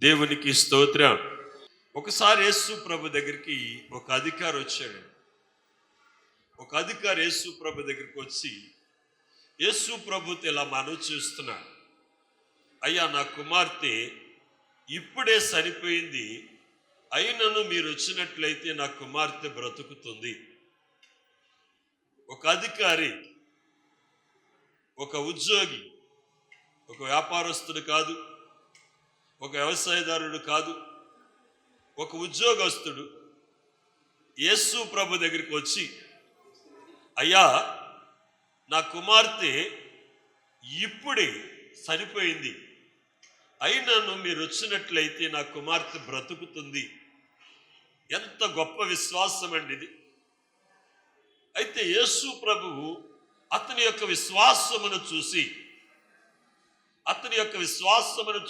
దేవునికి స్తోత్రం. ఒకసారి యేసు ప్రభు దగ్గరికి ఒక అధికారి వచ్చాడు. ఒక అధికారి యేసు ప్రభు దగ్గరికి వచ్చి యేసు ప్రభుతో ఇలా మనవి చేస్తున్నాడు, అయ్యా నా కుమార్తె ఇప్పుడే చనిపోయింది, అయినను మీరు వచ్చినట్లయితే నా కుమార్తె బ్రతుకుతుంది. ఒక అధికారి, ఒక ఉద్యోగి, ఒక వ్యాపారస్తుడు కాదు, ఒక వ్యవసాయదారుడు కాదు, ఒక ఉద్యోగస్తుడు యేసు ప్రభు దగ్గరికి వచ్చి, అయ్యా నా కుమార్తె ఇప్పుడే చనిపోయింది, అయినను మీరు వచ్చినట్లయితే నా కుమార్తె బ్రతుకుతుంది. ఎంత గొప్ప విశ్వాసం అండి ఇది. అయితే యేసు ప్రభువు అతని యొక్క విశ్వాసమును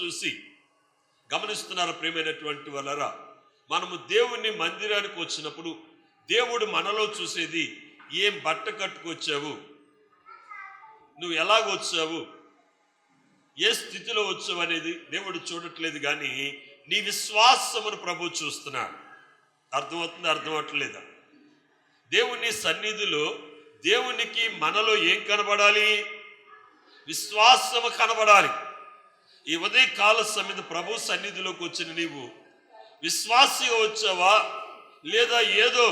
చూసి గమనిస్తున్నారు ప్రియమైనటువంటి వాళ్ళరా. మనము దేవుని మందిరానికి వచ్చినప్పుడు దేవుడు మనలో చూసేది, ఏం బట్ట కట్టుకొచ్చావు, నువ్వు ఎలాగొచ్చావు, ఏ స్థితిలో వచ్చావు అనేది దేవుడు చూడట్లేదు, కానీ నీ విశ్వాసమును ప్రభు చూస్తున్నాడు. అర్థమవుతుంది? అర్థం అవట్లేదా? దేవుని సన్నిధిలో దేవునికి మనలో ఏం కనబడాలి? విశ్వాసము కనబడాలి. ఈ ఉదయకాల సమయంలో ప్రభు సన్నిధిలోకి వచ్చిన నీవు విశ్వాసిగా వచ్చావా, లేదా ఏదో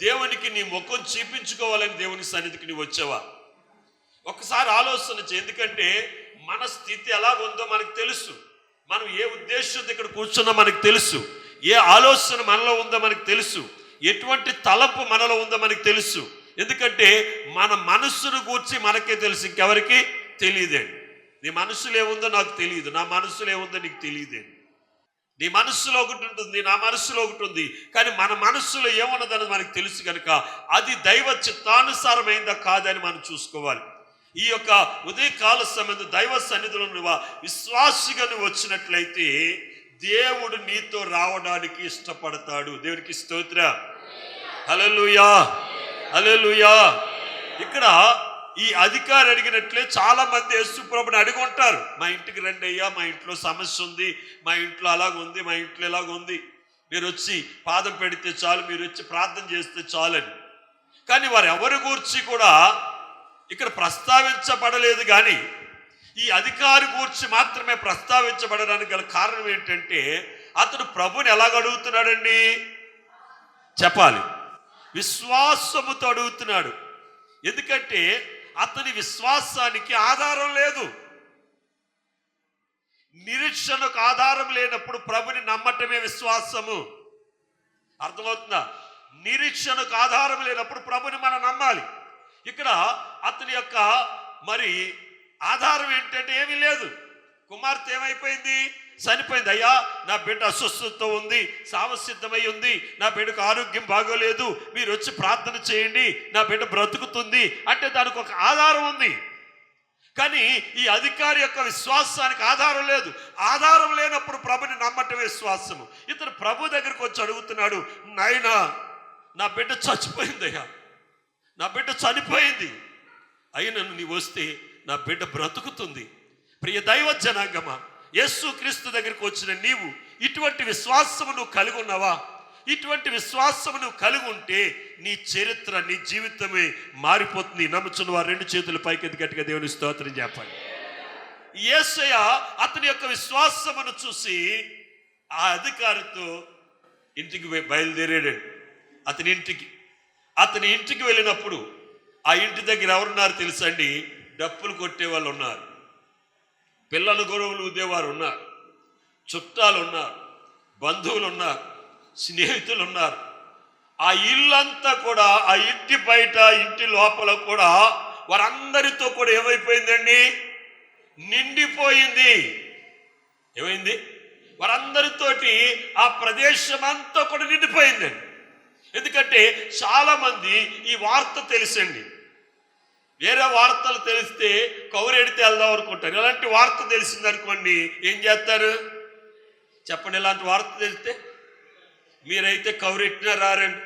దేవునికి నీ ముఖం చూపించుకోవాలని దేవుని సన్నిధికి నీవు వచ్చావా? ఒకసారి ఆలోచన చేయి. ఎందుకంటే మన స్థితి ఎలా ఉందో మనకు తెలుసు. మనం ఏ ఉద్దేశంతో ఇక్కడ కూర్చున్నా మనకు తెలుసు. ఏ ఆలోచన మనలో ఉందో మనకు తెలుసు. ఎటువంటి తలంపు మనలో ఉందో మనకు తెలుసు. ఎందుకంటే మన మనస్సును గూర్చి మనకే తెలుసు, ఇంకెవరికి తెలియదండి. నీ మనసులో ఏముందో నాకు తెలియదు, నా మనసులో ఏముందో నీకు తెలియదండి. నీ మనస్సులో ఒకటి ఉంటుంది, నా మనస్సులో ఒకటి ఉంది, కానీ మన మనస్సులో ఏమున్నదని మనకు తెలుసు కనుక అది దైవ చిత్తానుసారమైందా కాదని మనం చూసుకోవాలి. ఈ యొక్క ఉదయకాల సమయంలో దైవ సన్నిధిలో నువ్వు విశ్వాసిగా నువ్వు వచ్చినట్లయితే దేవుడు నీతో రావడానికి ఇష్టపడతాడు. దేవునికి స్తోత్రం. హల్లెలూయా, హల్లెలూయా. ఇక్కడ ఈ అధికారి అడిగినట్లే చాలా మంది యేసు ప్రభుని అడిగి ఉంటారు, మా ఇంటికి రండి అయ్యా, మా ఇంట్లో సమస్య ఉంది, మా ఇంట్లో అలాగుంది, మా ఇంట్లో ఎలాగుంది, మీరు వచ్చి పాదం పెడితే చాలు, మీరు వచ్చి ప్రార్థన చేస్తే చాలని. కానీ వారు ఎవరి గురించి కూడా ఇక్కడ ప్రస్తావించబడలేదు. కానీ ఈ అధికారి గురించి మాత్రమే ప్రస్తావించబడడానికి గల కారణం ఏంటంటే అతడు ప్రభుని ఎలాగ అడుగుతున్నాడండి చెప్పాలి? విశ్వాసముతో అడుగుతున్నాడు. ఎందుకంటే అతని విశ్వాసానికి ఆధారం లేదు. నిరీక్షణకు ఆధారం లేనప్పుడు ప్రభుని నమ్మటమే విశ్వాసము. అర్థమవుతుందా? నిరీక్షణకు ఆధారం లేనప్పుడు ప్రభుని మనం నమ్మాలి. ఇక్కడ అతని యొక్క మరి ఆధారం ఏంటంటే ఏమీ లేదు. కుమార్తె ఏమైపోయింది? చనిపోయింది. అయ్యా నా బిడ్డ అస్వస్థతతో ఉంది, సావసిద్ధమై ఉంది, నా బిడ్డకు ఆరోగ్యం బాగోలేదు, మీరు వచ్చి ప్రార్థన చేయండి, నా బిడ్డ బ్రతుకుతుంది అంటే దానికి ఒక ఆధారం ఉంది. కానీ ఈ అధికారి యొక్క విశ్వాసానికి ఆధారం లేదు. ఆధారం లేనప్పుడు ప్రభుని నమ్మటమే విశ్వాసము. ఇతను ప్రభు దగ్గరికి వచ్చి అడుగుతున్నాడు, నాయనా నా బిడ్డ చచ్చిపోయిందయ్యా, నా బిడ్డ చనిపోయింది, అయినను నీవు వస్తే నా బిడ్డ బ్రతుకుతుంది. ప్రియ దైవ జనాంగమా, యేసు క్రీస్తు దగ్గరికి వచ్చిన నీవు ఇటువంటి విశ్వాసము నువ్వు కలిగి ఉన్నావా? ఇటువంటి విశ్వాసము నువ్వు కలిగి ఉంటే నీ చరిత్ర, నీ జీవితమే మారిపోతుంది. నమ్ముచున్న వారు రెండు చేతులు పైకెత్తి గట్టిగా దేవుని స్తోత్రం చెప్పండి. యేసయ్య అతని యొక్క విశ్వాసమును చూసి ఆ అధికారితో ఇంటికి బయలుదేరాడు. అతని ఇంటికి వెళ్ళినప్పుడు ఆ ఇంటి దగ్గర ఎవరున్నారు తెలుసండి? డప్పులు కొట్టే వాళ్ళు ఉన్నారు, పిల్లల గొడవలు ఊదేవారు ఉన్నారు, చుట్టాలు ఉన్నారు, బంధువులు ఉన్నారు, స్నేహితులు ఉన్నారు. ఆ ఇల్లంతా కూడా, ఆ ఇంటి బయట ఇంటి లోపల కూడా వారందరితో కూడా ఏమైపోయిందండి? నిండిపోయింది. ఏమైంది? వారందరితోటి ఆ ప్రదేశం అంతా కూడా నిండిపోయిందండి. ఎందుకంటే చాలా మంది ఈ వార్త తెలుసండి. వేరే వార్తలు తెలిస్తే కౌరెడితే వెళ్దాం అనుకుంటారు. ఇలాంటి వార్త తెలిసింది అనుకోండి, ఏం చేస్తారు చెప్పండి? ఇలాంటి వార్త తెలిస్తే మీరైతే కౌరెట్టినా రారండి.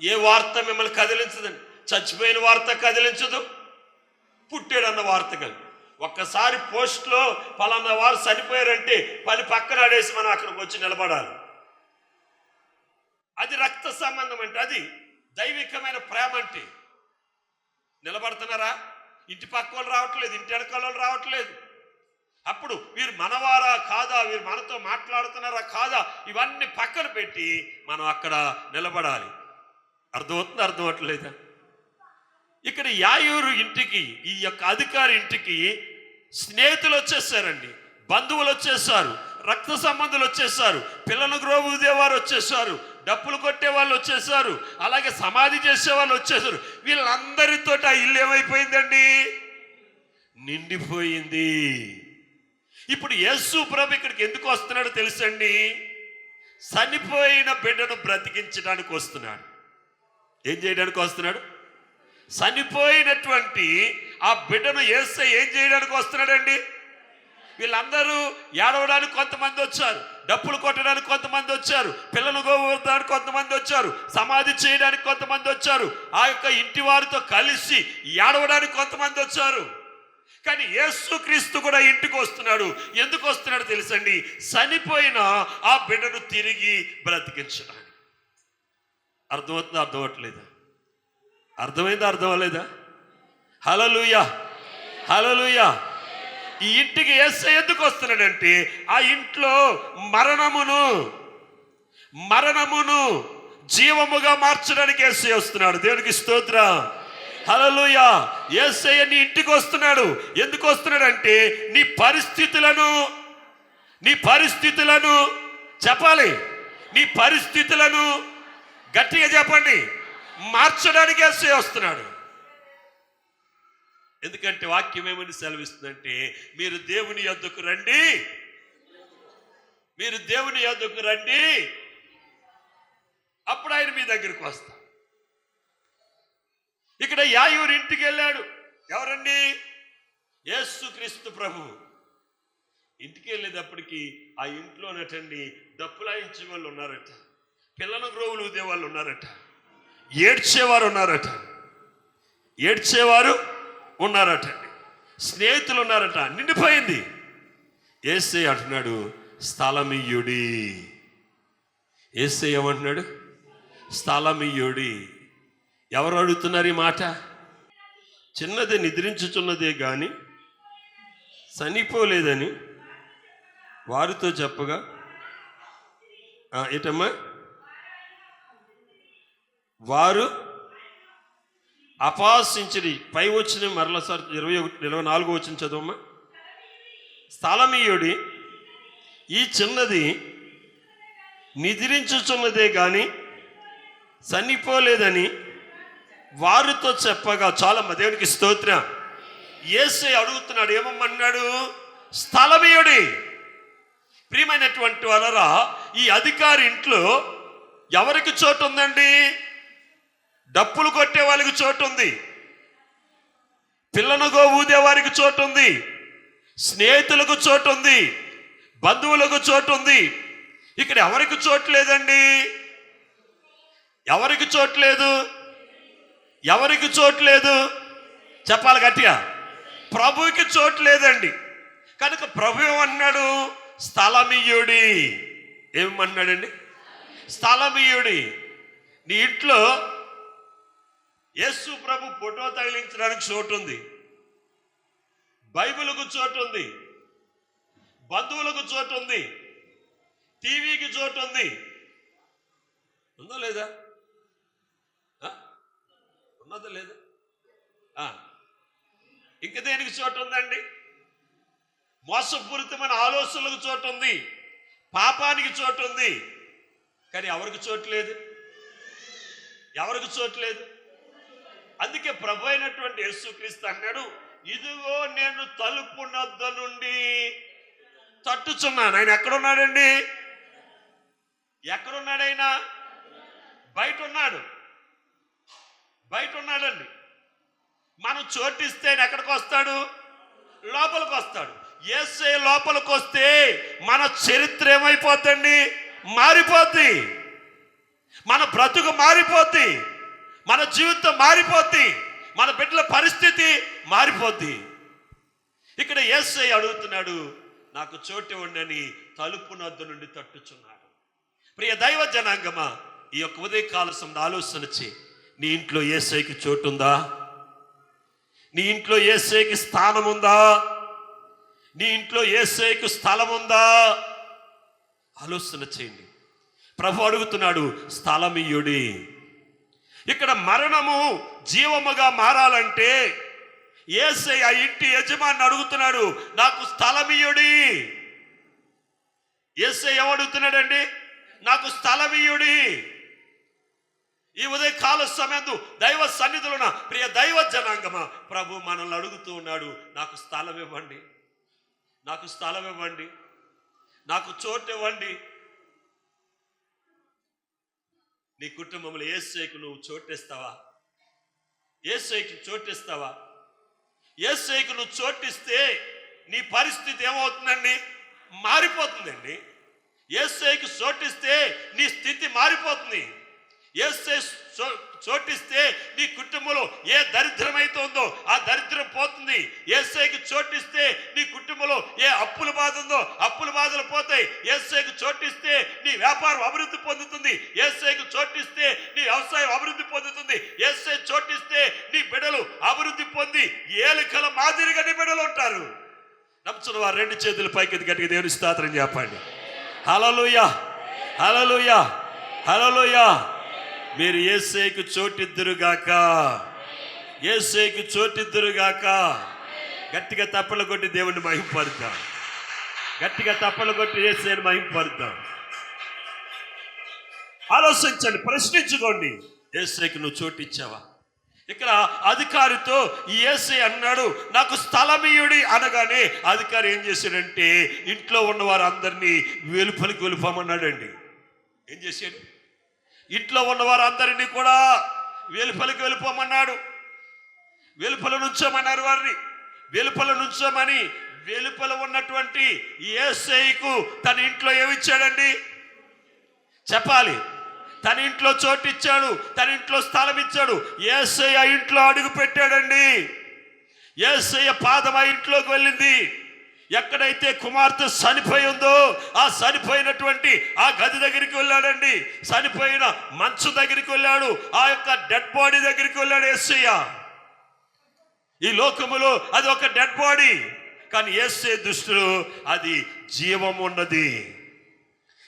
ఏ వార్త మిమ్మల్ని కదిలించదండి. చచ్చిపోయిన వార్త కదిలించదు, పుట్టాడన్న వార్త కలిగి. ఒక్కసారి పోస్ట్లో పలానా వారు చనిపోయారంటే పని పక్కన ఆడేసి మనం అక్కడికి వచ్చి నిలబడాలి. అది రక్త సంబంధం అంటే, అది దైవికమైన ప్రేమ అంటే. నిలబడుతున్నారా? ఇంటి పక్క వాళ్ళు రావట్లేదు, ఇంటి వెనకాల వాళ్ళు రావట్లేదు. అప్పుడు వీరు మనవారా కాదా, వీరు మనతో మాట్లాడుతున్నారా కాదా, ఇవన్నీ పక్కన పెట్టి మనం అక్కడ నిలబడాలి. అర్థమవుతుంది? అర్థం అవట్లేదా? ఇక్కడ యాయూరు ఇంటికి, ఈ యొక్క అధికారి ఇంటికి స్నేహితులు వచ్చేసారండి, బంధువులు వచ్చేసారు, రక్త సంబంధులు వచ్చేసారు, పిల్లలు గ్రోవుదేవారు వచ్చేసారు, డప్పులు కొట్టే వాళ్ళు వచ్చేసారు, అలాగే సమాధి చేసే వాళ్ళు వచ్చేసారు. వీళ్ళందరితో ఆ ఇల్లు ఏమైపోయిందండి? నిండిపోయింది. ఇప్పుడు యేసు ప్రభు ఇక్కడికి ఎందుకు వస్తున్నాడో తెలుసండి? చనిపోయిన బిడ్డను బ్రతికించడానికి వస్తున్నాడు. ఏం చేయడానికి వస్తున్నాడు? చనిపోయినటువంటి ఆ బిడ్డను యేసయ్య ఏం చేయడానికి వస్తున్నాడండి? వీళ్ళందరూ ఏడవడానికి కొంతమంది వచ్చారు, డప్పులు కొట్టడానికి కొంతమంది వచ్చారు, పిల్లలు గోవడానికి కొంతమంది వచ్చారు, సమాధి చేయడానికి కొంతమంది వచ్చారు, ఆ యొక్క ఇంటి వారితో కలిసి ఏడవడానికి కొంతమంది వచ్చారు. కానీ యేసుక్రీస్తు కూడా ఇంటికి వస్తున్నాడు. ఎందుకు వస్తున్నాడు తెలుసండి? చనిపోయిన ఆ బిడ్డను తిరిగి బ్రతికించడానికి. అర్థమవుతుందా? అర్థం అవ్వట్లేదా? అర్థమైందా? అర్థం అవ్వలేదా? హల్లెలూయా, హల్లెలూయా. ఈ ఇంటికి యేసయ్య ఎందుకు వస్తున్నాడంటే, ఆ ఇంట్లో మరణమును జీవముగా మార్చడానికి యేసయ్య వస్తున్నాడు. దేవునికి స్తోత్రం, హల్లెలూయా. యేసయ్య నీ ఇంటికి వస్తున్నాడు. ఎందుకు వస్తున్నాడంటే, నీ పరిస్థితులను చెప్పాలి, నీ పరిస్థితులను గట్టిగా చెప్పండి, మార్చడానికి యేసయ్య వస్తున్నాడు. ఎందుకంటే వాక్యం ఏమని సెలవిస్తుందంటే, మీరు దేవుని యొద్దకు రండి, మీరు దేవుని యొద్దకు రండి, అప్పుడు ఆయన మీ దగ్గరికి వస్తా. ఇక్కడ యాయూరు ఇంటికి వెళ్ళాడు. ఎవరండి? యేసుక్రీస్తు ప్రభువు. ఇంటికి వెళ్ళేటప్పటికి ఆ ఇంట్లోనటండి డప్పులాయించే వాళ్ళు ఉన్నారట, పిల్లల గ్రోవులు ఊదే వాళ్ళు ఉన్నారట, ఏడ్చేవారు ఉన్నారటండి, స్నేహితులు ఉన్నారట. నిండిపోయింది. యేసయ్య అంటున్నాడు, స్థలమియ్యుడి. యేసయ్య ఏమంటున్నాడు? స్థలమియ్యుడి. ఎవరు అడుగుతున్నారు ఈ మాట? చిన్నది నిద్రించుచున్నదే గాని చనిపోలేదని వారితో చెప్పగా, ఏటమ్మా? వారు అపాసించిరి. పై వచ్చిన మరలసారి 24 వచ్చిన చదువమ్మా. స్థలమియ్యుడి, ఈ చిన్నది నిద్రించుచున్నదే గాని చనిపోలేదని వారితో చెప్పగా. చాలమ్మ, దేవునికి స్తోత్రం. యేసయ్య అడుగుతున్నాడు, ఏమన్నాడు? స్థలమియ్యుడి. ప్రియమైనటువంటి వాళ్ళరా, ఈ అధికారి ఇంట్లో ఎవరికి చోటు ఉందండి? డప్పులు కొట్టే వాళ్ళకి చోటు ఉంది, పిల్లనుగో ఊదే వారికి చోటు ఉంది, స్నేహితులకు చోటు ఉంది, బంధువులకు చోటు ఉంది. ఇక్కడ ఎవరికి చోటు లేదండి? ఎవరికి చోటు లేదు? ఎవరికి చోటు లేదు? చెప్పాలి గట్టిగా. ప్రభువుకి చోటు లేదండి. కనుక ప్రభు ఏమన్నాడు? స్థలమియ్యుడి. ఏమన్నాడండి? స్థలమియ్యుడి. నీ ఇంట్లో యేసు ప్రభు ఫోటో తగిలించడానికి చోటు ఉంది, బైబిల్కు చోటు ఉంది, బంధువులకు చోటు ఉంది, టీవీకి చోటు ఉంది. ఉందా లేదా? ఉన్నదా లేదా? ఇంక దేనికి చోటు ఉందండి? మోసపూరితమైన ఆలోచనలకు చోటు ఉంది, పాపానికి చోటు ఉంది. కానీ ఎవరికి చోటు లేదు? ఎవరికి చోటు లేదు? అందుకే ప్రభు అయినటువంటి యేసుక్రీస్తు అన్నాడు, ఇదిగో నేను తలుపు నొద్ద నుండి తట్టుచున్నాను. ఆయన ఎక్కడున్నాడండి? ఎక్కడున్నాడు ఆయన? బయట ఉన్నాడండి. మనం చోటిస్తే ఆయన ఎక్కడికి వస్తాడు? లోపలికి వస్తాడు. యేసయ్య లోపలికి వస్తే మన చరిత్ర ఏమైపోద్దండి? మారిపోద్ది. మన బ్రతుకు మారిపోద్ది, మన జీవితం మారిపోద్ది, మన బిడ్డల పరిస్థితి మారిపోద్ది. ఇక్కడ యేసయ్య అడుగుతున్నాడు, నాకు చోటు ఇవ్వండి, తలుపు నద్దు నుండి తట్టుచున్నాడు. ప్రియ దైవ జనాంగమా, ఈ యొక్క ఉదయకాల సమయంలో ఆలోచన చేయి. నీ ఇంట్లో యేసయ్యకి చోటు ఉందా? నీ ఇంట్లో యేసయ్యకి స్థానం ఉందా? నీ ఇంట్లో యేసయ్యకు స్థలం ఉందా? ఆలోచన చేయండి. ప్రభు అడుగుతున్నాడు, స్థలమియ్యుడి. ఇక్కడ మరణము జీవముగా మారాలంటే యేసయ్య ఆ ఇంటి యజమాని అడుగుతున్నాడు, నాకు స్థలమియ్యుడి. యేసయ్య ఏమడుగుతున్నాడండి? నాకు స్థలమియ్యుడి. ఈ ఉదయకాల సమయంలో దైవ సన్నిధిలో ఉన్న ప్రియ దైవ జనాంగమా, ప్రభు మనల్ని అడుగుతూ ఉన్నాడు, నాకు స్థలం ఇవ్వండి, నాకు స్థలం ఇవ్వండి, నాకు చోటు ఇవ్వండి. నీ కుటుంబంలో యేసయ్యకు నువ్వు చోటిస్తావా? యేసయ్యకు చోటిస్తావా? యేసయ్యకు నువ్వు చోటిస్తే నీ పరిస్థితి ఏమవుతుందండి? మారిపోతుందండి. యేసయ్యకు చోటిస్తే నీ స్థితి మారిపోతుంది. యేసయ్య చోటిస్తే నీ కుటుంబంలో ఏ దరిద్రం ఉందో ఆ దరిద్రం పోతుంది. యేసయ్యకు చోటిస్తే నీ కుటుంబంలో ఏ అప్పుల బాధ ఉందో అప్పుల బాధలు పోతాయి. యేసయ్యకు చోటిస్తే నీ వ్యాపారం అభివృద్ధి పొందుతుంది. యేసయ్యకు చోటిస్తే నీ వ్యవసాయం అభివృద్ధి పొందుతుంది. యేసయ్య చోటిస్తే నీ బిడ్డలు అభివృద్ధి పొంది ఏలికల మాదిరిగా నీ బిడ్డలు ఉంటారు. నమ్ముచున్న వారు రెండు చేతుల పైకి గట్టిగా దేవుని స్తోత్రం చెప్పండి. హల్లెలూయా, హల్లెలూయా, హల్లెలూయా. మీరు యేసయ్యకు చోటిద్దురుగాక, యేసయ్యకు చోటిద్దురుగాక. గట్టిగా తప్పలు కొట్టి దేవుని మహింపరుద్దాం. గట్టిగా తప్పలు కొట్టి యేసయ్యను మహింపరుద్దాం. ఆలోచించండి, ప్రశ్నించుకోండి, యేసయ్యకు నువ్వు చోటిచ్చావా? ఇక్కడ అధికారితో ఈ యేసయ్య అన్నాడు, నాకు స్థలమియ్యుడి అనగానే అధికారి ఏం చేశాడంటే ఇంట్లో ఉన్న వారందరినీ వెలుపలికి వెళ్ళిపోమన్నాడండి. ఏం చేశాడు? ఇంట్లో ఉన్న వారందరినీ కూడా వెలుపలికి వెళ్ళిపోమన్నాడు. వెలుపల నుంచోమన్నారు వారిని. వెలుపల నుంచోమని వెలుపల ఉన్నటువంటి యేసయ్యకు తన ఇంట్లో ఏమిచ్చాడండి? చెప్పాలి. తన ఇంట్లో చోటు ఇచ్చాడు, తన ఇంట్లో స్థలం ఇచ్చాడు. యేసయ్య ఇంట్లో అడుగు పెట్టాడండి. యేసయ్య పాదం ఆ ఇంట్లోకి వెళ్ళింది. ఎక్కడైతే కుమార్తె చనిపోయి ఉందో ఆ చనిపోయినటువంటి ఆ గది దగ్గరికి వెళ్ళాడండి. చనిపోయిన మంచు దగ్గరికి వెళ్ళాడు. ఆ యొక్క డెడ్ బాడీ దగ్గరికి వెళ్ళాడు యేసయ్య. ఈ లోకములో అది ఒక డెడ్ బాడీ, కానీ యేసయ్య దృష్టిలో అది జీవం ఉన్నది.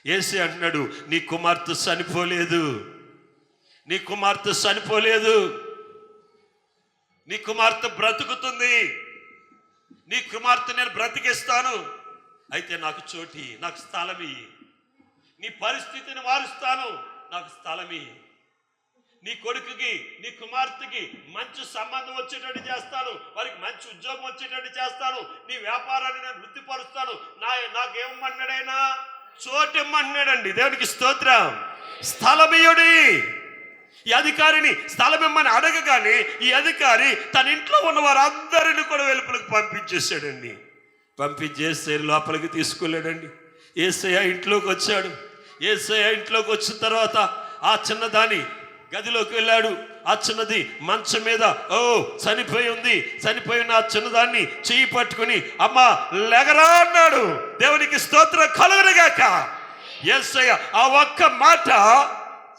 యేసయ్య అంటున్నాడు, నీ కుమార్తె చనిపోలేదు, నీ కుమార్తె చనిపోలేదు, నీ కుమార్తె బ్రతుకుతుంది, నీ కుమార్తె నేను బ్రతికిస్తాను. అయితే నాకు చోటి, నాకు స్థలమి, నీ పరిస్థితిని మారుస్తాను, నాకు స్థలమి. నీ కొడుకుకి నీ కుమార్తెకి మంచి సంబంధం వచ్చేటట్టు చేస్తాను, వారికి మంచి ఉద్యోగం వచ్చేటట్టు చేస్తాను, నీ వ్యాపారాన్ని నేను వృద్ధిపరుస్తాను. నాకేమన్నాడైనా చోటు ఇమ్మన్నాడండి. దేవునికి స్తోత్రం. స్థలమియ్యుడి. ఈ అధికారిని స్థలం ఇమ్మని అడగగానే ఈ అధికారి తన ఇంట్లో ఉన్న వారందరిని కూడా వెలుపలికి పంపించేశాడండి. పంపించేస్తే లోపలికి తీసుకెళ్ళాడండి. యేసయ్య ఇంట్లోకి వచ్చాడు. యేసయ్య ఇంట్లోకి వచ్చిన తర్వాత ఆ చిన్నదాని గదిలోకి వెళ్ళాడు. ఆ చిన్నది మంచం మీద చనిపోయి ఉంది. చనిపోయిన ఆ చిన్నదాన్ని చెయ్యి పట్టుకుని అమ్మా లెగరా అన్నాడు. దేవునికి స్తోత్రం కలుగునుగాక. యేసయ్య ఆ ఒక్క మాట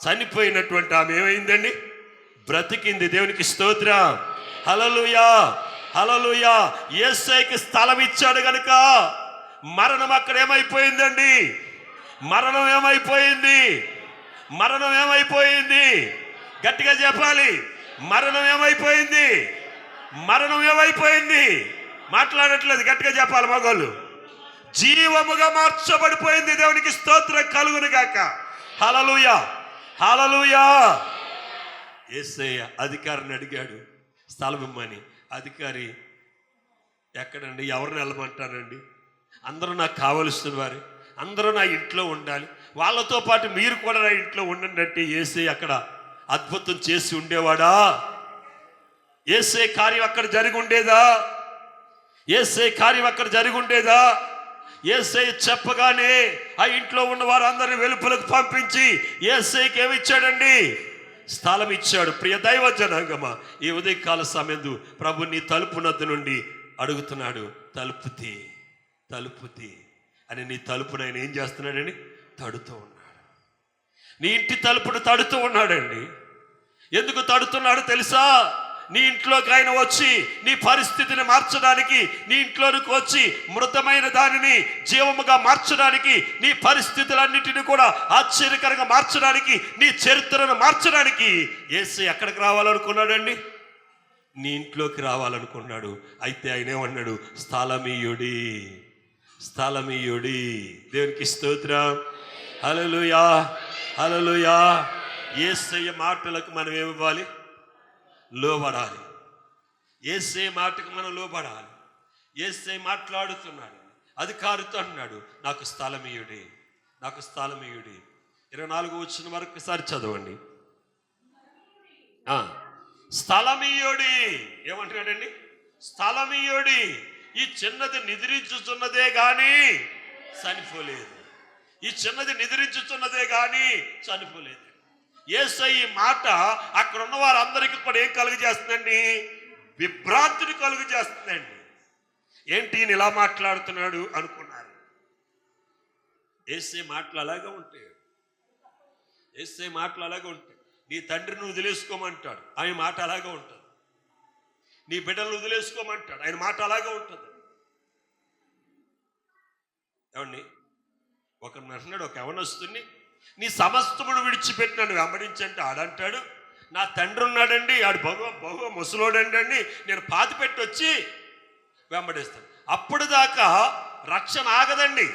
చనిపోయినటువంటి ఆమె ఏమైందండి? బ్రతికింది. దేవునికి స్తోత్రం. హల్లెలూయా, హల్లెలూయా. యేసయ్యకి స్థలం ఇచ్చాడు గనుక మరణం అక్కడ ఏమైపోయిందండి? మరణం ఏమైపోయింది? మరణం ఏమైపోయింది? గట్టిగా చెప్పాలి. మరణం ఏమైపోయింది? మరణం ఏమైపోయింది? మాట్లాడట్లేదు, గట్టిగా చెప్పాలి మగోళ్ళు. జీవముగా మార్చబడిపోయింది. దేవునికి స్తోత్రం కలుగునుగాక. హల్లెలూయా, హల్లెలూయా. యేసయ్య అధికారిని అడిగాడు స్థలం ఇమ్మని. అధికారి ఎక్కడండి, ఎవరిని వెళ్ళమంటానండి? అందరూ నాకు కావలసిన వారే, అందరూ నా ఇంట్లో ఉండాలి, వాళ్ళతో పాటు మీరు కూడా నా ఇంట్లో ఉండండి అంటే యేసయ్య అక్కడ అద్భుతం చేసి ఉండేవాడా? యేసయ్య కార్యం అక్కడ జరిగి ఉండేదా? యేసయ్య కార్యం అక్కడ జరిగి ఉండేదా? యేసయ్య చెప్పగానే ఆ ఇంట్లో ఉన్న వారందరినీ వెలుపలకు పంపించి యేసయ్యకి ఏమి ఇచ్చాడండి? స్థలం ఇచ్చాడు. ప్రియ దైవ జనాంగమా, ఈ ఉదయకాల సమయంలో ప్రభు నీ తలుపు నద్దు నుండి అడుగుతున్నాడు, తలుపుతి తలుపుతి అని నీ తలుపును ఆయన ఏం చేస్తున్నాడని తడుతూ ఉన్నాడు. నీ ఇంటి తలుపును తడుతూ ఉన్నాడండి. ఎందుకు తడుతున్నాడో తెలుసా? నీ ఇంట్లోకి ఆయన వచ్చి నీ పరిస్థితిని మార్చడానికి, నీ ఇంట్లోనికి వచ్చి మృతమైన దానిని జీవముగా మార్చడానికి, నీ పరిస్థితులన్నిటిని కూడా ఆశ్చర్యకరంగా మార్చడానికి, నీ చరిత్రను మార్చడానికి యేసయ్య ఎక్కడికి రావాలనుకున్నాడండి? నీ ఇంట్లోకి రావాలనుకున్నాడు. అయితే ఆయన ఏమన్నాడు? స్థలమీయుడి, స్థలమీయుడి. దేవునికి స్తోత్రం. హల్లెలూయా, హల్లెలూయా. యేసయ్య మాటలకు మనం ఏమివ్వాలి? లోబడాలి. యేసయ్య మాటకు మనం లోబడాలి. యేసయ్య మాట్లాడుతున్నాడు, అధికారితో అన్నాడు, నాకు స్థలమీయుడి, నాకు స్థలమీయుడి. 24 వచ్చిన వరకు ఒకసారి చదవండి. స్థలమీయుడి ఏమంటున్నాడండి? స్థలమీయుడి. ఈ చిన్నది నిద్రించుచున్నదే గాని చనిపోలేదు. ఈ చిన్నది నిద్రించుచున్నదే గాని చనిపోలేదు. యేసయ్య మాట అక్కడ ఉన్న వారందరికీ కూడా ఏం కలుగజేస్తుందండి? విభ్రాంతిని కలుగజేస్తుందండి. ఏంటి ఈయన ఇలా మాట్లాడుతున్నాడు అనుకున్నారు. యేసయ్య మాటలు అలాగే ఉంటాయి. యేసయ్య మాటలు అలాగే ఉంటాయి. నీ తండ్రిని వదిలేసుకోమంటాడు, ఆయన మాట అలాగే ఉంటుంది. నీ బిడ్డలను వదిలేసుకోమంటాడు, ఆయన మాట అలాగే ఉంటుంది. ఏమండి, ఒకరిని అంటున్నాడు, ఒక యవనస్తుని, నీ సమస్తమును విడిచిపెట్టినాడు వెంబడించంటే ఆడంటాడు, నా తండ్రి ఉన్నాడండి, ఆడు బహు ముసలోడండి, నేను పాతిపెట్టి వచ్చి వెంబడిస్తాను. అప్పుడు దాకా రక్షణ ఆగదండి.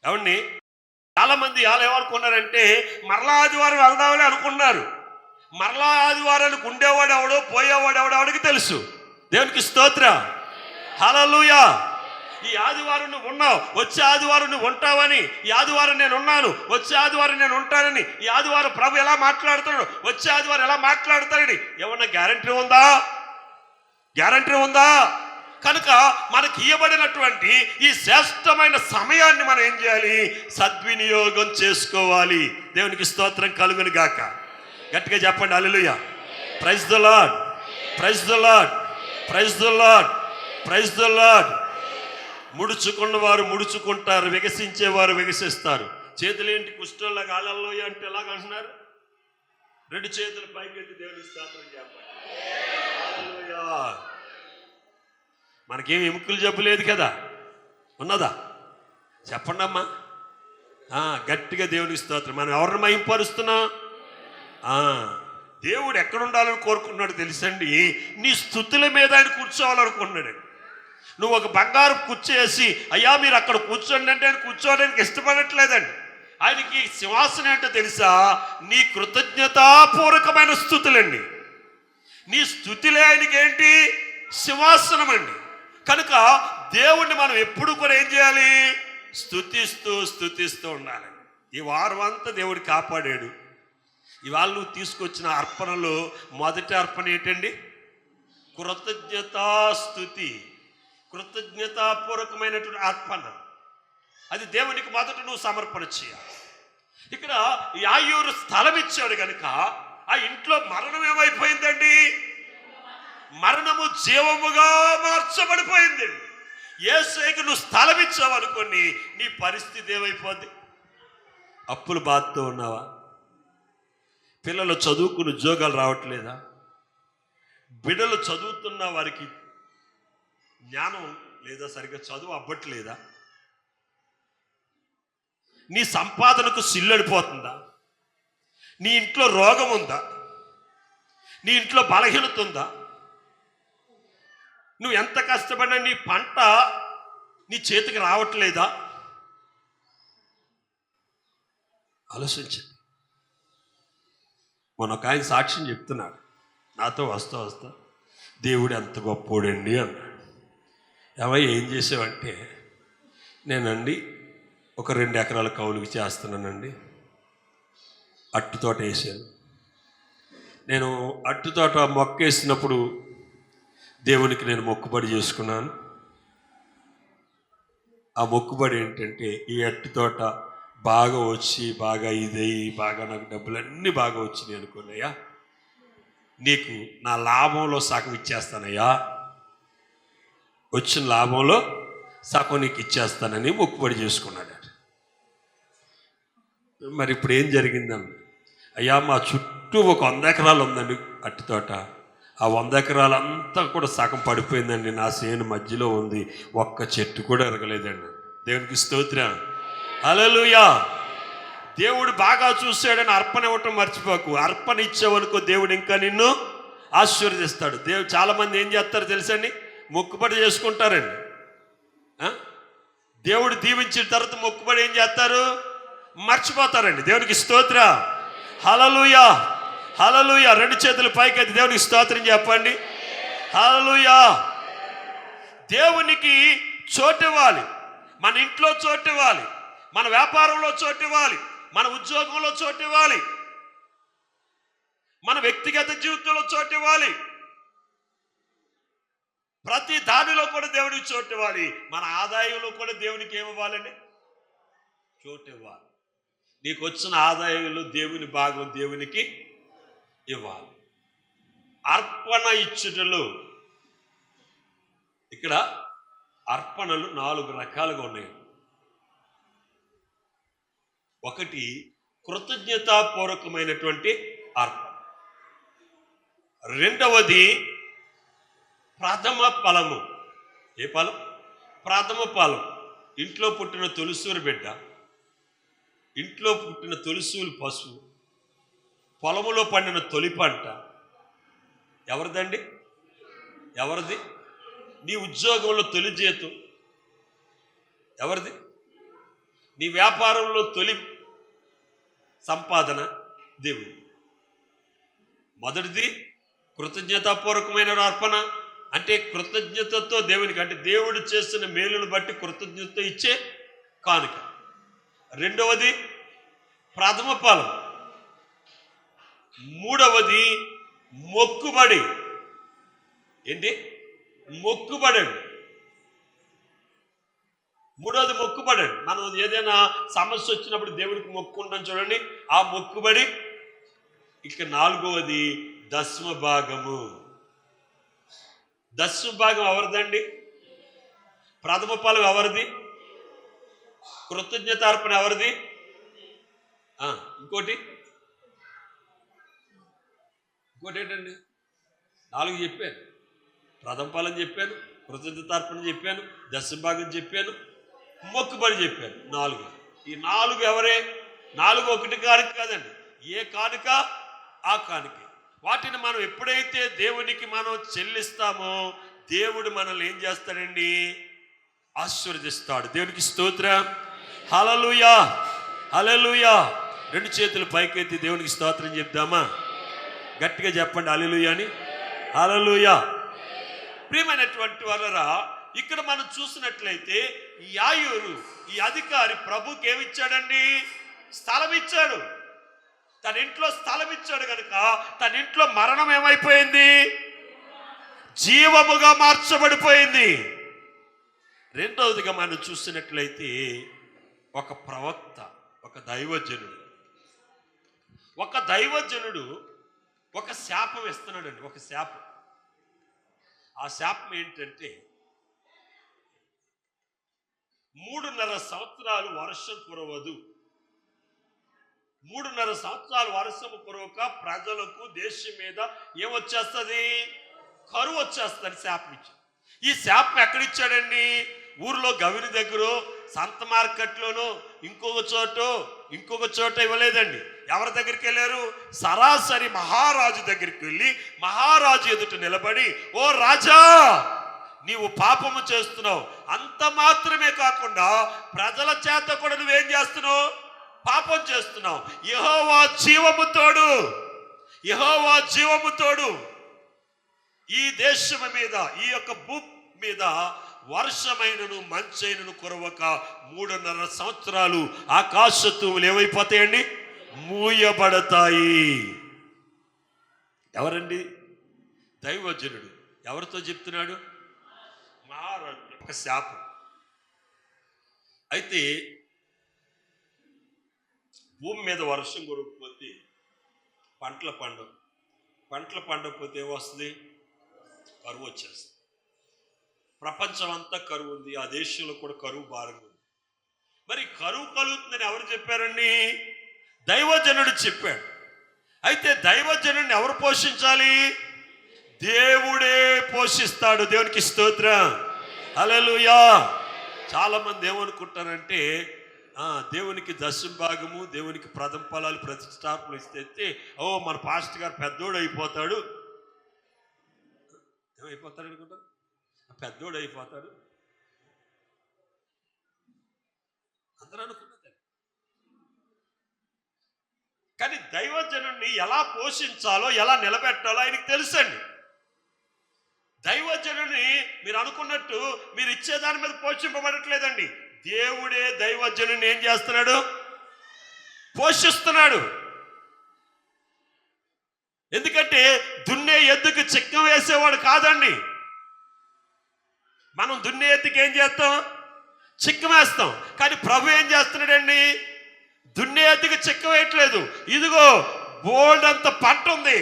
ఏమండి, చాలా మంది వాళ్ళు ఏమనుకున్నారంటే మరలా ఆదివారం వెళ్దామని అనుకున్నారు. మరలా ఆదివారానికి ఉండేవాడు ఎవడో పోయేవాడు ఎవడెవడికి తెలుసు. దేవునికి స్తోత్రం. హల్లెలూయా. ఈ ఆదివారం నువ్వు ఉన్నావు, వచ్చే ఆదివారం నువ్వు ఉంటావని, ఈ ఆదివారం నేను ఉన్నాను, వచ్చే ఆదివారం నేను ఉంటానని, ఈ ఆదివారం ప్రభు ఎలా మాట్లాడుతున్నాడు, వచ్చే ఆదివారం ఎలా మాట్లాడతాడని ఏమన్నా గ్యారంటీ ఉందా? గ్యారంటీ ఉందా? కనుక మనకి ఇవ్వబడినటువంటి ఈ శ్రేష్టమైన సమయాన్ని మనం ఏం చేయాలి? సద్వినియోగం చేసుకోవాలి. దేవునికి స్తోత్రం కలుగును గాక. గట్టిగా చెప్పండి hallelujah. Praise the lord, praise the lord, praise the lord, praise the lord. ముడుచుకున్నవారు ముడుచుకుంటారు, వికసించేవారు వికసిస్తారు. చేతులేంటి కుష్ఠంలో గాలల్లో అంటే ఎలాగ అంటున్నారు? 2 చేతులు పైకెత్తి దేవునికి స్తోత్రం చెప్పండి. హల్లెలూయా. మనకేం ఎముకలు జబ్బు లేదు కదా, ఉన్నదా? చెప్పండి అమ్మా. గట్టిగా దేవునికి స్తోత్రం. మనం ఎవరిని మహింపరుస్తున్నాం? దేవుడు ఎక్కడ ఉండాలని కోరుకున్నాడు తెలుసండి? నీ స్తుతుల మీద ఆయన కూర్చోవాలనుకున్నాడు. నువ్వు ఒక బంగారు కూర్చేసి అయ్యా మీరు అక్కడ కూర్చోండి అంటే ఆయన కూర్చోవడానికి ఇష్టపడట్లేదండి. ఆయనకి సింహాసనం ఏంటో తెలుసా? నీ కృతజ్ఞతాపూర్వకమైన స్తుతులండి. నీ స్తుతులే ఆయనకి ఏంటి? సింహాసనం అండి. కనుక దేవుణ్ణి మనం ఎప్పుడు కూడా ఏం చేయాలి? స్తుతిస్తూ స్తుతిస్తూ ఉండాలి. ఈ వారం అంతా దేవుడు కాపాడాడు. ఇవాళ నువ్వు తీసుకొచ్చిన అర్పణలో మొదటి అర్పణ ఏంటండి? కృతజ్ఞతాస్తుతి, కృతజ్ఞతాపూర్వకమైనటువంటి అర్పణ. అది దేవునికి మొదట నువ్వు సమర్పణ చేయాలి. ఇక్కడ యాయూరు స్థలం ఇచ్చాడు కనుక ఆ ఇంట్లో మరణం ఏమైపోయిందండి? మరణము జీవముగా మార్చబడిపోయింది. యేసయ్యకు నువ్వు స్థలం ఇచ్చావు అనుకోని నీ పరిస్థితి ఏమైపోద్ది? అప్పులు బాధతో ఉన్నావా? పిల్లలు చదువుకుని ఉద్యోగాలు రావట్లేదా? బిడ్డలు చదువుతున్న వారికి జ్ఞానం లేదా, సరిగ్గా చదువు అవ్వట్లేదా? నీ సంపాదనకు సిల్లడిపోతుందా? నీ ఇంట్లో రోగం ఉందా? నీ ఇంట్లో బలహీనత ఉందా? నువ్వు ఎంత కష్టపడినా నీ పంట నీ చేతికి రావట్లేదా? ఆలోచించండి. మొన్న ఒక ఆయన సాక్ష్యం చెప్తున్నాడు, నాతో వస్తా దేవుడు ఎంత గొప్పోడండి అన్నాడు. ఏమయ్య ఏం చేసావంటే, నేనండి ఒక 2 ఎకరాల కౌలుకి చేస్తున్నానండి, అట్టు తోట వేసాను. నేను అట్టు తోట మొక్క వేసినప్పుడు దేవునికి నేను మొక్కుబడి చేసుకున్నాను. ఆ మొక్కుబడి ఏంటంటే ఈ అట్టు తోట బాగా వచ్చి బాగా ఇదయ్యి బాగా నాకు డబ్బులన్నీ బాగా వచ్చినాయి అనుకోనయ్యా, నీకు నా లాభంలో సగం ఇచ్చేస్తానయ్యా. వచ్చిన లాభంలో సగం నీకు ఇచ్చేస్తానని మొక్కుబడి చేసుకున్నాడు. మరి ఇప్పుడు ఏం జరిగిందండి? అయ్యా మా చుట్టూ ఒక 100 ఎకరాలు ఉందండి అట్టి తోట. ఆ 100 ఎకరాలంతా కూడా సగం పడిపోయిందండి. నా సేను మధ్యలో ఉంది, ఒక్క చెట్టు కూడా ఎరగలేదండి. దేవునికి స్తోత్రం, హల్లెలూయా. దేవుడు బాగా చూశాడని అర్పణ ఇవ్వటం మర్చిపోకు. అర్పణ ఇచ్చావనుకో దేవుడు ఇంకా నిన్ను ఆశీర్వదిస్తాడు. చాలామంది ఏం చేస్తారు తెలుసండి? మొక్కుబడి చేసుకుంటారండి. దేవుడు దీవించిన తర్వాత మొక్కుబడి ఏం చేస్తారు? మర్చిపోతారండి. దేవునికి స్తోత్రం, హల్లెలూయా, హల్లెలూయా. 2 చేతులు పైకెత్తి దేవునికి స్తోత్రం చెప్పండి, హల్లెలూయా. దేవునికి చోటు ఇవ్వాలి. మన ఇంట్లో చోటు ఇవ్వాలి, మన వ్యాపారంలో చోటు ఇవ్వాలి, మన ఉద్యోగంలో చోటు ఇవ్వాలి, మన వ్యక్తిగత జీవితంలో చోటు ఇవ్వాలి. ప్రతి దానిలో కూడా దేవునికి చోటు ఇవ్వాలి. మన ఆదాయంలో కూడా దేవునికి ఏమివ్వాలండి? చోటు ఇవ్వాలి. నీకు వచ్చిన ఆదాయంలో దేవుని భాగం దేవునికి ఇవ్వాలి. అర్పణ ఇచ్చుటలు, ఇక్కడ అర్పణలు 4 రకాలుగా ఉన్నాయి. ఒకటి కృతజ్ఞతాపూర్వకమైనటువంటి అర్పణ. రెండవది ప్రథమ ఫలము. ఏ ఫలం? ప్రథమ ఫలం. ఇంట్లో పుట్టిన తొలిసూరు బిడ్డ, ఇంట్లో పుట్టిన తొలిసూలు పశువు, పొలములో పండిన తొలి పంట ఎవరిదండి? ఎవరిది? నీ ఉద్యోగంలో తొలి జీతం ఎవరిది? నీ వ్యాపారంలో తొలి సంపాదన దేవుడు. మొదటిది కృతజ్ఞతాపూర్వకమైన అర్పణ, అంటే కృతజ్ఞతతో దేవునికి, అంటే దేవుడు చేస్తున్న మేలును బట్టి కృతజ్ఞతతో ఇచ్చే కానుక. రెండవది ప్రథమ ఫలం. మూడవది మొక్కుబడి. ఏంటి? మొక్కుబడి. మూడవది మొక్కుబడి. మనం ఏదైనా సమస్య వచ్చినప్పుడు దేవుడికి మొక్కుంటాం చూడండి, ఆ మొక్కుబడి. ఇక నాలుగవది దశమ భాగము. దశమ భాగం ఎవరిదండి? ప్రథమ ఫలం ఎవరిది? కృతజ్ఞతార్పణ ఎవరిది? ఇంకోటి ఏంటండి? 4 చెప్పాను. ప్రథమ ఫలం చెప్పాను, కృతజ్ఞతార్పణ చెప్పాను, దశమ భాగం చెప్పాను, మొక్కుబడి చెప్పాను. 4. ఈ 4 ఎవరే? 4 ఒకటి కానుక కాదండి. ఏ కానుక ఆ కానుక. వాటిని మనం ఎప్పుడైతే దేవునికి మనం చెల్లిస్తామో దేవుడు మనల్ని ఏం చేస్తాడండి? ఆశీర్వదిస్తాడు. దేవునికి స్తోత్రం, హల్లెలూయా, హల్లెలూయా. 2 చేతులు పైకెత్తి దేవునికి స్తోత్రం చెప్దామా? గట్టిగా చెప్పండి హల్లెలూయా అని. హల్లెలూయా. ప్రియమైనటువంటి వాళ్ళరా, ఇక్కడ మనం చూసినట్లయితే యాయూరు ఈ అధికారి ప్రభుకి ఏమిచ్చాడండి? స్థలం ఇచ్చాడు. తన ఇంట్లో స్థలం ఇచ్చాడు కనుక తన ఇంట్లో మరణం ఏమైపోయింది? జీవముగా మార్చబడిపోయింది. రెండవదిగా మనం చూసినట్లయితే ఒక ప్రవక్త, ఒక దైవజనుడు ఒక శాపం ఇస్తున్నాడండి. ఒక శాపం. ఆ శాపం ఏంటంటే 3.5 సంవత్సరాలు వర్షం కురవదు. 3.5 సంవత్సరాలు వర్షం కురవక ప్రజలకు దేశం మీద ఏమొచ్చేస్తుంది? కరువు వచ్చేస్తుంది శాపం ఇచ్చాడు. ఈ శాపం ఎక్కడిచ్చాడండి? ఊర్లో గవిని దగ్గర, సంత మార్కెట్లోనూ, ఇంకొక చోట ఇవ్వలేదండి. ఎవరి దగ్గరికి వెళ్ళారు? సరాసరి మహారాజు దగ్గరికి వెళ్ళి మహారాజు ఎదుట నిలబడి, ఓ రాజా, నీవు పాపము చేస్తున్నావు. అంత మాత్రమే కాకుండా ప్రజల చేత కూడా నువ్వేం చేస్తున్నావు? పాపం చేస్తున్నావు. యెహోవా జీవము తోడు ఈ దేశం మీద, ఈ యొక్క భూమి మీద వర్షమైనను మంచైనను కురవక 3.5 సంవత్సరాలు ఆకాశత్తువులు ఏమైపోతాయండి? మూయబడతాయి. ఎవరండి? దైవజనుడు. ఎవరితో చెప్తున్నాడు? మహారాజు. ఒక శాపం. అయితే భూమి మీద వర్షం కురవకపోతే పంటలు పండకపోతే ఏమొస్తుంది? కరువు వచ్చేస్తుంది. ప్రపంచం అంతా కరువు ఉంది, ఆ దేశంలో కూడా కరువు భారంగా ఉంది. మరి కరువు కలుగుతుందని ఎవరు చెప్పారండి? దైవజనుడు చెప్పాడు. అయితే దైవజనుడిని ఎవరు పోషించాలి? దేవుడే పోషిస్తాడు. దేవునికి స్తోత్రం, హల్లెలూయా. చాలా మంది ఏమనుకుంటారంటే దేవునికి దశంభాగము, దేవునికి ప్రథమ ఫలాలు, ప్రతిష్టాపనలు ఇస్తే మన పాస్టర్ గారు పెద్దోడు అయిపోతాడు. ఏమైపోతాడు అనుకుంటారు? పెద్దోడు అయిపోతాడు అందరూ అనుకున్నది. కానీ దైవజనుడిని ఎలా పోషించాలో, ఎలా నిలబెట్టాలో ఆయనకు తెలుసండి. దైవజనుడిని మీరు అనుకున్నట్టు మీరు ఇచ్చేదాని మీద పోషింపబడట్లేదండి. దేవుడే దైవజనుడిని ఏం చేస్తున్నాడు? పోషిస్తున్నాడు. ఎందుకంటే దున్నే ఎద్దుకు చిక్కం వేసేవాడు కాదండి. మనం దున్నే ఎద్దుకి ఏం చేస్తాం? చిక్కం వేస్తాం. కానీ ప్రభు ఏం చేస్తున్నాడండి? దున్నే ఎద్దుకు చిక్కం వేయట్లేదు. ఇదిగో బోల్డంత పంట ఉంది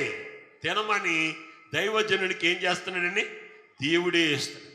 తినమని దైవజనుడికి ఏం చేస్తున్నాడండి? దేవుడే ఇస్తున్నాడు.